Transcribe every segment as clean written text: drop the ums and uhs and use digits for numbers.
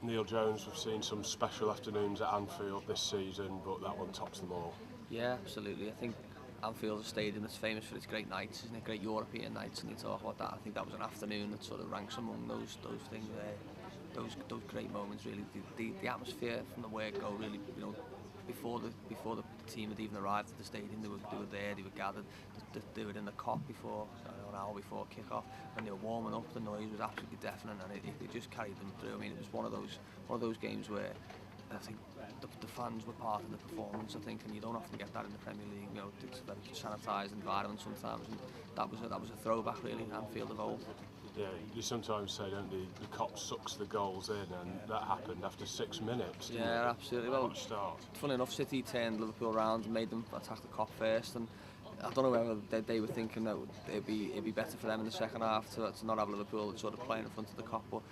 Neil Jones, we've seen some special afternoons at Anfield this season, but that one tops them all. Yeah, absolutely. I think Anfield's a stadium that's famous for its great nights, isn't it? Great European nights, and you talk about that. I think that was an afternoon that sort of ranks among those things there. Those great moments, really. The atmosphere from the word go, really, before the team had even arrived at the stadium, they were there, they were gathered, they were in the cop before, an hour before kick-off, and they were warming up. The noise was absolutely deafening, and it just carried them through. I mean, it was one of those games where I think the fans were part of the performance, I think, and you don't often get that in the Premier League. It's a very sanitised environment sometimes, and that was a throwback, really, Anfield of old. Yeah, you sometimes say, don't you, the cop sucks the goals in, and that happened after 6 minutes, didn't it? Absolutely. Well, start. Funny enough, City turned Liverpool around and made them attack the cop first, and I don't know whether they were thinking that it'd be better for them in the second half to not have Liverpool sort of playing in front of the cop, but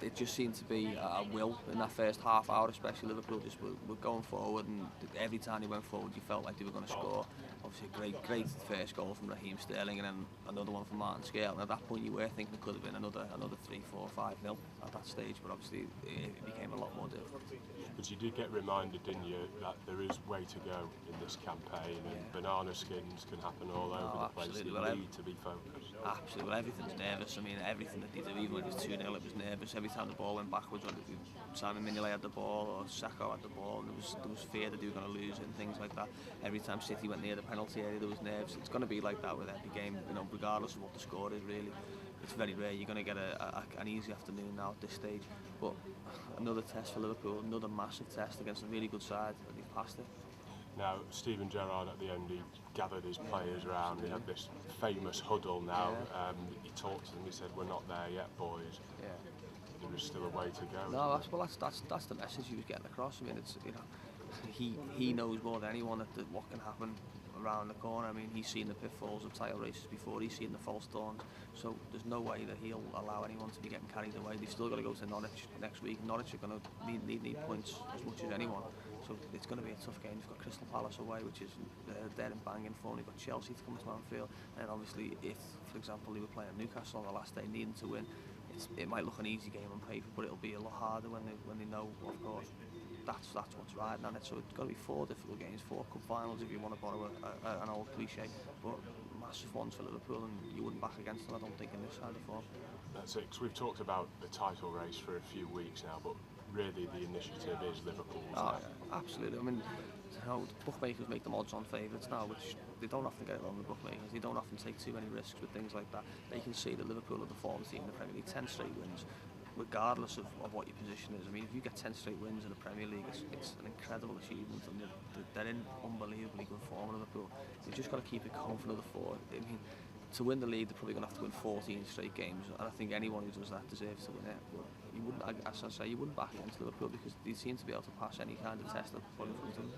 it just seemed to be a will in that first half hour, especially. Liverpool just were going forward, and every time they went forward you felt like they were going to score. Obviously a great first goal from Raheem Sterling, and then another one from Martin Scale, and at that point you were thinking it could have been another 3, 4, 5-0 at that stage, but obviously it became a lot more difficult. But you did get reminded, didn't you, that there is way to go in this campaign, and banana skins can happen all over the place. They need to be focused. Absolutely, well, everything's nervous. I mean, everything that they do, even when it was 2-0, it was nervous. Every time the ball went backwards, or Simon Mignolet had the ball or Sacco had the ball, and there was fear that they were going to lose it and things like that. Every time City went near the penalty area, there was nerves. It's going to be like that with every game, regardless of what the score is, really. It's very rare you're going to get an easy afternoon now at this stage. But another test for Liverpool, another massive test against a really good side, and they've passed it. Now, Steven Gerrard at the end, he gathered his players around. He had this famous huddle now. He talked to them, he said, "We're not there yet, boys." There is still a way to go. No, that's the message he was getting across. I mean, it's he knows more than anyone that what can happen around the corner. I mean, he's seen the pitfalls of title races before. He's seen the false dawns. So there's no way that he'll allow anyone to be getting carried away. They've still got to go to Norwich next week. Norwich are going to need points as much as anyone. So it's going to be a tough game. They've got Crystal Palace away, which is dead and banging form. They've got Chelsea to come to Anfield, and obviously, if, for example, they were playing Newcastle on the last day, needing to win, it might look an easy game on paper, but it'll be a lot harder when they know, of course, that's what's riding on it. So it's got to be 4 difficult games, 4 cup finals, if you want to borrow an old cliche, but massive ones for Liverpool, and you wouldn't back against them, I don't think, in this kind of form. That's it, 'cause we've talked about the title race for a few weeks now, but really the initiative is Liverpool's. Yeah, absolutely. I mean, the bookmakers make them odds-on favourites now, which they don't often get it wrong, the bookmakers. They don't often take too many risks with things like that. They can see that Liverpool are the form team in the Premier League, 10 straight wins, regardless of what your position is. I mean, if you get 10 straight wins in the Premier League, it's an incredible achievement, and they're in unbelievably good form, Liverpool. You've just got to keep it calm for another 4. I mean, to win the league, they're probably going to have to win 14 straight games, and I think anyone who does that deserves to win it. But you wouldn't, as I say, you wouldn't back against Liverpool because they seem to be able to pass any kind of test that put in front of them.